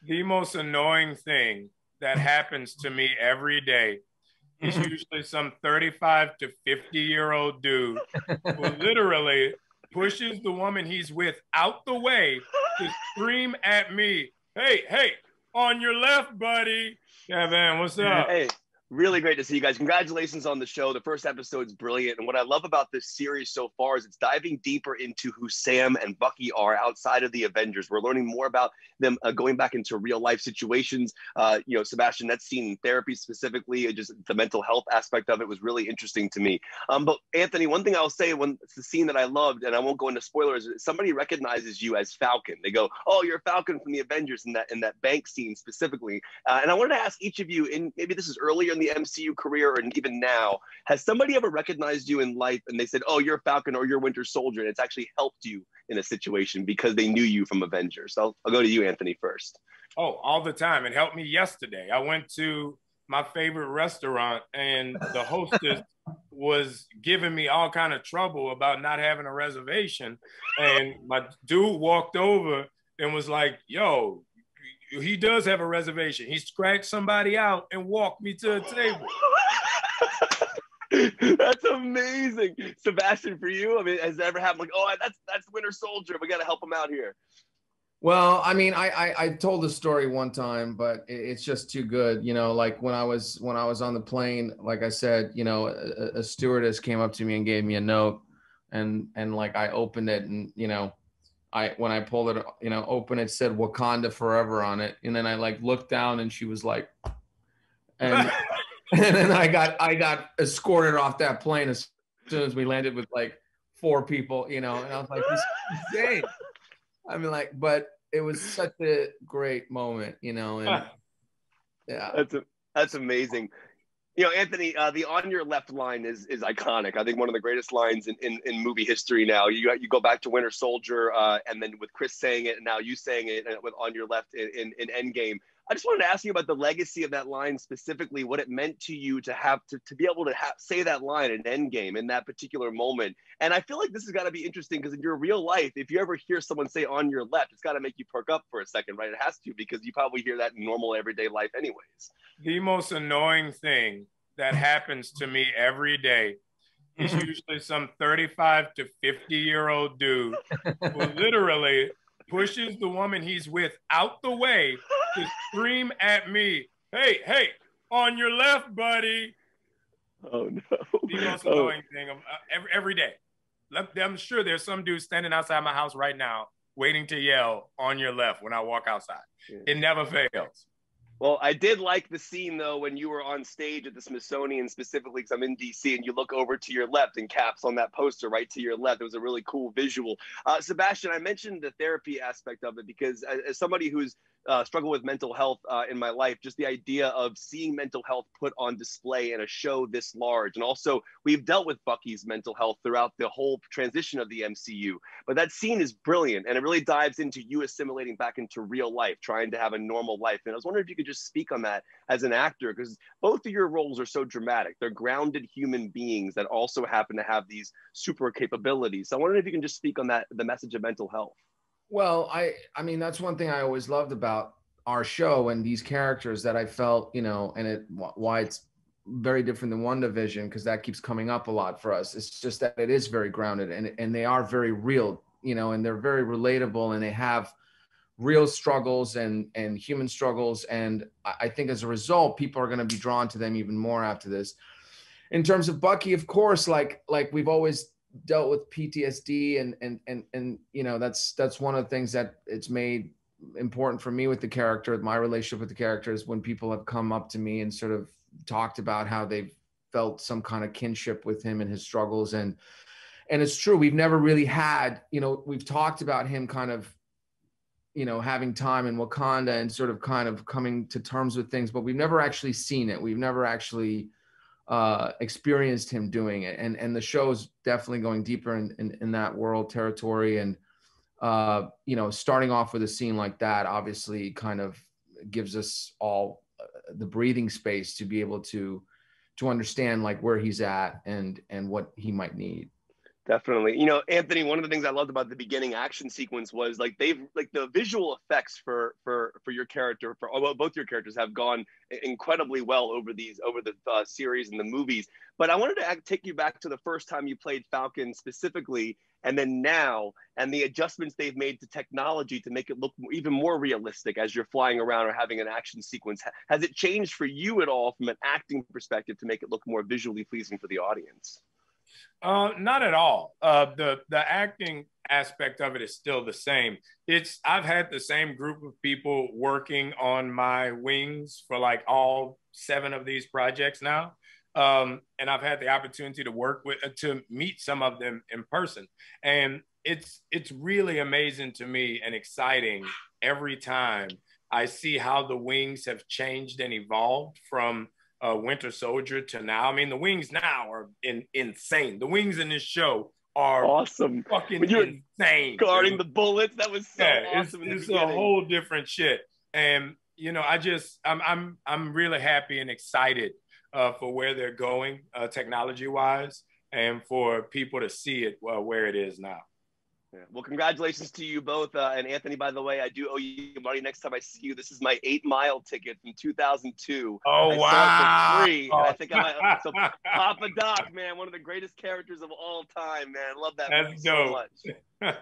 The most annoying thing that happens to me every day is usually some 35 to 50-year-old dude who literally pushes the woman he's with out the way to scream at me, hey, hey, on your left, buddy. Yeah, man, what's up? Hey, really great to see you guys. Congratulations on the show. The first episode's brilliant. And what I love about this series so far is it's diving deeper into who Sam and Bucky are outside of the Avengers. We're learning more about them going back into real life situations. Sebastian, that scene in therapy specifically, just the mental health aspect of it was really interesting to me. But Anthony, one thing I'll say when it's the scene that I loved, and I won't go into spoilers, somebody recognizes you as Falcon. They go, "Oh, you're Falcon from the Avengers," in that bank scene specifically. And I wanted to ask each of you, and maybe this is earlier in the MCU career and even now, has somebody ever recognized you in life and they said, "Oh, you're Falcon or you're Winter Soldier," and it's actually helped you in a situation because they knew you from Avengers? So I'll go to you, Anthony, first. Oh, all the time. It helped me yesterday. I went to my favorite restaurant and the hostess was giving me all kind of trouble about not having a reservation. And my dude walked over and was like, yo, he does have a reservation. He scratched somebody out and walked me to a table. That's amazing. Sebastian, for you, I mean, has it ever happened like, oh, that's Winter Soldier, we got to help him out here? Well, I mean, I told the story one time, but it's just too good. You know, like when I was on the plane, like I said, you know, a stewardess came up to me and gave me a note, and like I opened it, and you know, when I pulled it, you know, open, it said Wakanda Forever on it, and then I like looked down, and she was like, and and then I got escorted off that plane as soon as we landed with like 4 people, you know, and I was like, this is insane. I mean, like, but it was such a great moment, you know, and yeah, that's amazing. You know, Anthony, the "on your left" line is iconic. I think one of the greatest lines in movie history. Now you go back to Winter Soldier, and then with Chris saying it, and now you saying it with "on your left" in Endgame. I just wanted to ask you about the legacy of that line specifically, what it meant to you to have to be able to say that line in Endgame in that particular moment. And I feel like this has got to be interesting because in your real life, if you ever hear someone say "on your left," it's got to make you perk up for a second, right? It has to, because you probably hear that in normal everyday life anyways. The most annoying thing that happens to me every day is usually some 35 to 50-year-old dude who literally pushes the woman he's with out the way to scream at me, hey, hey, on your left, buddy. Oh, no. The most annoying thing of, every day. I'm sure there's some dude standing outside my house right now waiting to yell "on your left" when I walk outside. Yeah. It never fails. Well, I did like the scene, though, when you were on stage at the Smithsonian, specifically because I'm in D.C., and you look over to your left and Caps on that poster right to your left. It was a really cool visual. Sebastian, I mentioned the therapy aspect of it because as somebody who's struggled with mental health in my life, just the idea of seeing mental health put on display in a show this large. And also, we've dealt with Bucky's mental health throughout the whole transition of the MCU. But that scene is brilliant, and it really dives into you assimilating back into real life, trying to have a normal life. And I was wondering if you could just speak on that as an actor, because both of your roles are so dramatic. They're grounded human beings that also happen to have these super capabilities. So I wondered if you can just speak on that, the message of mental health. Well, I mean, that's one thing I always loved about our show and these characters that I felt, you know, and why it's very different than WandaVision, because that keeps coming up a lot for us. It's just that it is very grounded and they are very real, you know, and they're very relatable, and they have real struggles and human struggles. And I think as a result, people are going to be drawn to them even more after this. In terms of Bucky, of course, like we've always dealt with PTSD, and you know, that's one of the things that it's made important for me with the character. My relationship with the character is when people have come up to me and sort of talked about how they've felt some kind of kinship with him and his struggles. And it's true, we've never really had, you know, we've talked about him kind of, you know, having time in Wakanda and sort of kind of coming to terms with things, but we've never actually seen it. We've never actually experienced him doing it. And the show is definitely going deeper in that world territory. And, you know, starting off with a scene like that, obviously kind of gives us all the breathing space to be able to understand like where he's at and what he might need. Definitely. You know, Anthony, one of the things I loved about the beginning action sequence was like they've like the visual effects for your character, for well, both your characters have gone incredibly well over the series and the movies. But I wanted to take you back to the first time you played Falcon specifically, and then now, and the adjustments they've made to technology to make it look even more realistic as you're flying around or having an action sequence. Has it changed for you at all from an acting perspective to make it look more visually pleasing for the audience? Not at all. The acting aspect of it is still the same. I've had the same group of people working on my wings for like all 7 of these projects now. And I've had the opportunity to meet some of them in person. And it's really amazing to me and exciting every time I see how the wings have changed and evolved from Winter Soldier to now. I mean, the wings now are insane. The wings in this show are awesome, fucking insane. Guarding the bullets, that was so awesome. It's a whole different shit. And you know, I'm really happy and excited for where they're going technology wise, and for people to see it where it is now. Yeah. Well, congratulations to you both. And Anthony, by the way, I do owe you money next time I see you. This is my 8-mile ticket from 2002. Oh, I wow. saw it for free. And I think I might. So Papa Doc, man, one of the greatest characters of all time, man. I love that movie so much.